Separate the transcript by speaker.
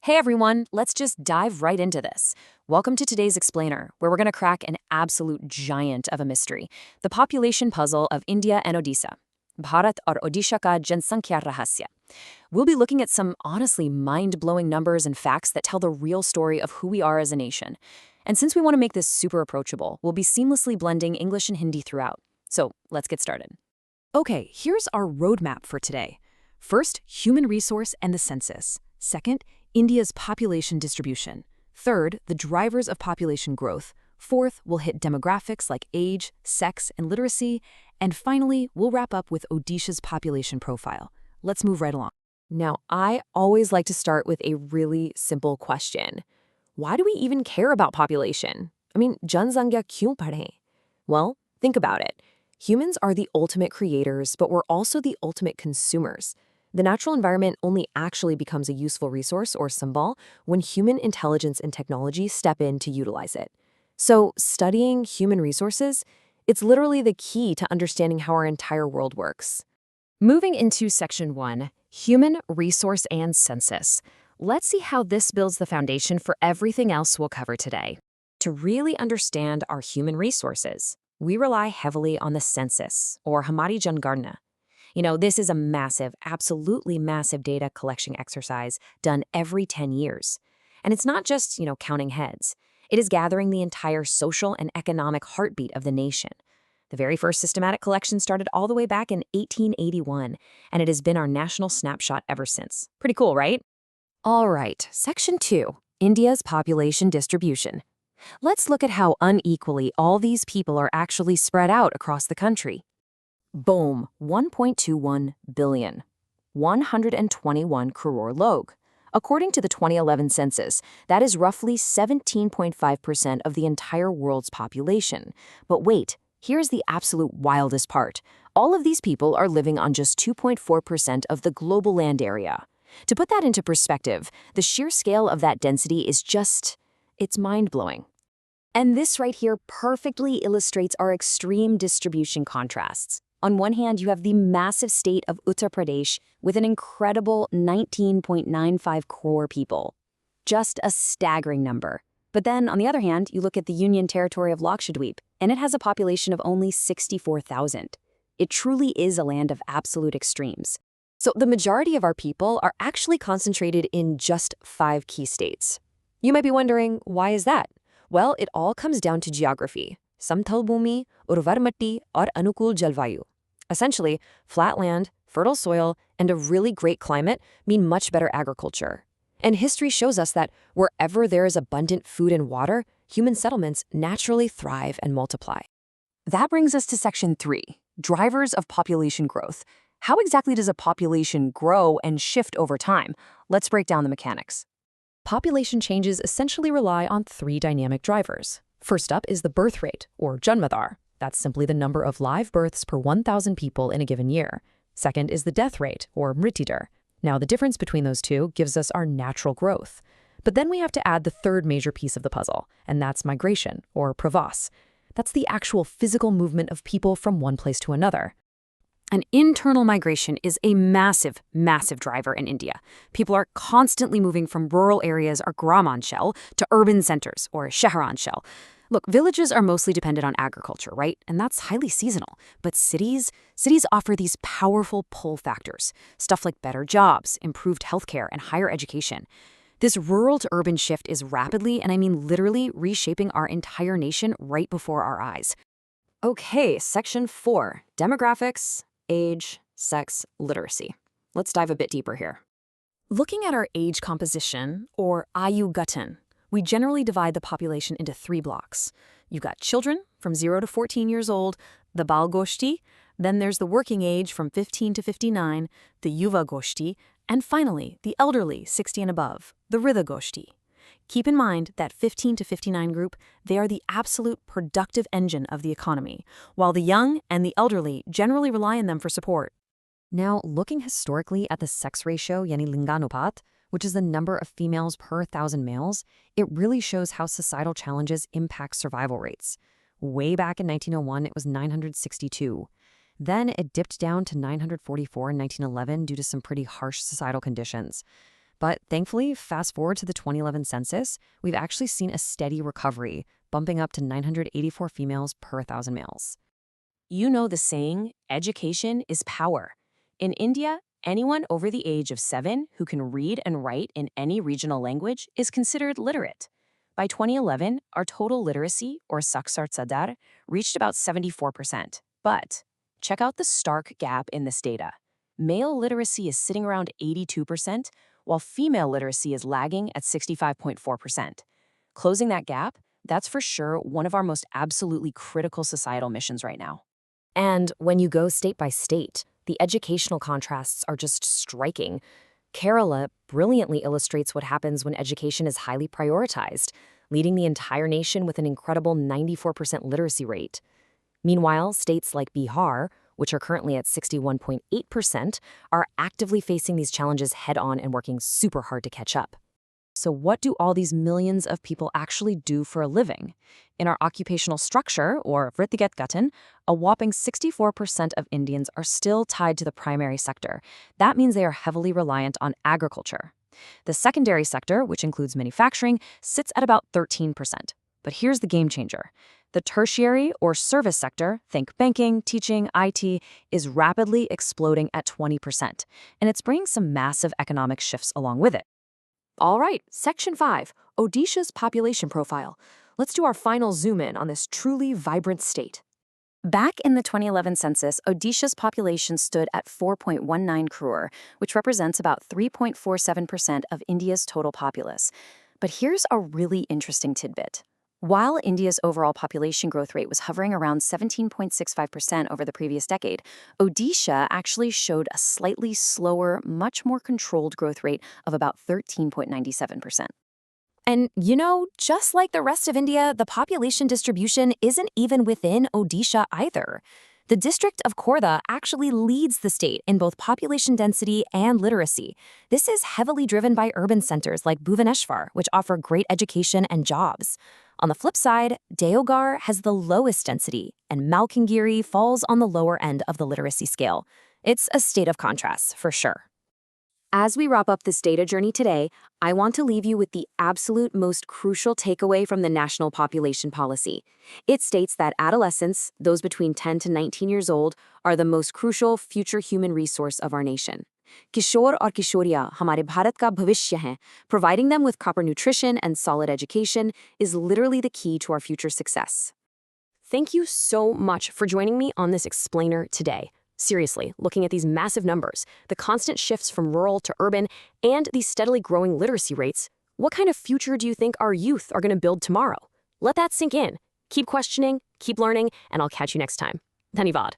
Speaker 1: Hey everyone, let's just dive right into this. Welcome to today's explainer, where we're going to crack an absolute giant of a mystery, the population puzzle of India and Odisha. Bharat or Odisha ka Jansankhya Rahasya. We'll be looking at some honestly mind-blowing numbers and facts that tell the real story of who we are as a nation. And since we want to make this super approachable, we'll be seamlessly blending English and Hindi throughout. So let's get started.
Speaker 2: Okay, here's our roadmap for today. First, human resource and the census. Second, India's population distribution. Third, the drivers of population growth. Fourth, we'll hit demographics like age, sex, and literacy. And finally, we'll wrap up with Odisha's population profile. Let's move right along.
Speaker 1: Now, I always like to start with a really simple question. Why do we even care about population? Jansankhya kyun padhein? Well, think about it. Humans are the ultimate creators, but we're also the ultimate consumers. The natural environment only actually becomes a useful resource or symbol when human intelligence and technology step in to utilize it. So, studying human resources, it's literally the key to understanding how our entire world works.
Speaker 2: Moving into Section 1, Human Resource and Census. Let's see how this builds the foundation for everything else we'll cover today.
Speaker 1: To really understand our human resources, we rely heavily on the census, or Hamari Jangarna. This is a massive, absolutely massive data collection exercise done every 10 years. And it's not just, counting heads. It is gathering the entire social and economic heartbeat of the nation. The very first systematic collection started all the way back in 1881, and it has been our national snapshot ever since. Pretty cool, right? All right, Section 2, India's population distribution. Let's look at how unequally all these people are actually spread out across the country. Boom, 1.21 billion, 121 crore log. According to the 2011 census, that is roughly 17.5% of the entire world's population. But wait, here's the absolute wildest part. All of these people are living on just 2.4% of the global land area. To put that into perspective, the sheer scale of that density is it's mind-blowing. And this right here perfectly illustrates our extreme distribution contrasts. On one hand, you have the massive state of Uttar Pradesh with an incredible 19.95 crore people. Just a staggering number. But then, on the other hand, you look at the Union Territory of Lakshadweep, and it has a population of only 64,000. It truly is a land of absolute extremes. So the majority of our people are actually concentrated in just 5 key states. You might be wondering, why is that? Well, it all comes down to geography. Samthal Bhumi, Urvar Matti, or Anukul Jalvayu. Essentially, flat land, fertile soil, and a really great climate mean much better agriculture. And history shows us that wherever there is abundant food and water, human settlements naturally thrive and multiply. That brings us to Section 3, Drivers of Population Growth. How exactly does a population grow and shift over time? Let's break down the mechanics.
Speaker 2: Population changes essentially rely on 3 dynamic drivers. First up is the birth rate, or Janmadhar. That's simply the number of live births per 1,000 people in a given year. Second is the death rate, or Mrityudar. Now, the difference between those two gives us our natural growth. But then we have to add the third major piece of the puzzle, and that's migration, or Pravas. That's the actual physical movement of people from one place to another. An internal migration is a massive, massive driver in India. People are constantly moving from rural areas, or Gramanchal, to urban centers, or Shahranchal. Look, villages are mostly dependent on agriculture, right? And that's highly seasonal. But cities offer these powerful pull factors. Stuff like better jobs, improved healthcare, and higher education. This rural to urban shift is rapidly, and I mean literally, reshaping our entire nation right before our eyes. Okay, Section 4, Demographics, Age, Sex, Literacy. Let's dive a bit deeper here. Looking at our age composition, or Ayu Gatan, we generally divide the population into 3 blocks. You've got children from 0 to 14 years old, the Bal Goshti, then there's the working age from 15 to 59, the Yuva Goshti, and finally, the elderly, 60 and above, the Ridha Goshti. Keep in mind that 15 to 59 group, they are the absolute productive engine of the economy, while the young and the elderly generally rely on them for support. Now, looking historically at the sex ratio, yani Linganupat, which is the number of females per 1,000 males, it really shows how societal challenges impact survival rates. Way back in 1901, it was 962. Then it dipped down to 944 in 1911 due to some pretty harsh societal conditions.
Speaker 1: But thankfully, fast forward to the 2011 census, we've actually seen a steady recovery, bumping up to 984 females per 1,000 males. You know the saying, education is power. In India, anyone over the age of 7 who can read and write in any regional language is considered literate. By 2011, our total literacy, or Saksarta, reached about 74%. But check out the stark gap in this data. Male literacy is sitting around 82%, while female literacy is lagging at 65.4%. Closing that gap, that's for sure one of our most absolutely critical societal missions right now. And when you go state by state, the educational contrasts are just striking. Kerala brilliantly illustrates what happens when education is highly prioritized, leading the entire nation with an incredible 94% literacy rate. Meanwhile, states like Bihar, which are currently at 61.8%, are actively facing these challenges head-on and working super hard to catch up. So what do all these millions of people actually do for a living? In our occupational structure, or Vrittigatgatan, a whopping 64% of Indians are still tied to the primary sector. That means they are heavily reliant on agriculture. The secondary sector, which includes manufacturing, sits at about 13%. But here's the game changer. The tertiary or service sector, think banking, teaching, IT, is rapidly exploding at 20%, and it's bringing some massive economic shifts along with it. All right, Section 5, Odisha's population profile. Let's do our final zoom in on this truly vibrant state. Back in the 2011 census, Odisha's population stood at 4.19 crore, which represents about 3.47% of India's total populace. But here's a really interesting tidbit. While India's overall population growth rate was hovering around 17.65% over the previous decade, Odisha actually showed a slightly slower, much more controlled growth rate of about 13.97%. And just like the rest of India, the population distribution isn't even within Odisha either. The district of Khordha actually leads the state in both population density and literacy. This is heavily driven by urban centers like Bhubaneswar, which offer great education and jobs. On the flip side, Deoghar has the lowest density, and Malkangiri falls on the lower end of the literacy scale. It's a state of contrast, for sure. As we wrap up this data journey today, I want to leave you with the absolute most crucial takeaway from the National Population Policy. It states that adolescents, those between 10 to 19 years old, are the most crucial future human resource of our nation. Kishore और किशोरियाँ हमारे भारत का भविष्य हैं. Providing them with proper nutrition and solid education is literally the key to our future success. Thank you so much for joining me on this explainer today. Seriously, looking at these massive numbers, the constant shifts from rural to urban, and these steadily growing literacy rates, what kind of future do you think our youth are going to build tomorrow? Let that sink in. Keep questioning, keep learning, and I'll catch you next time. Dhanyavad.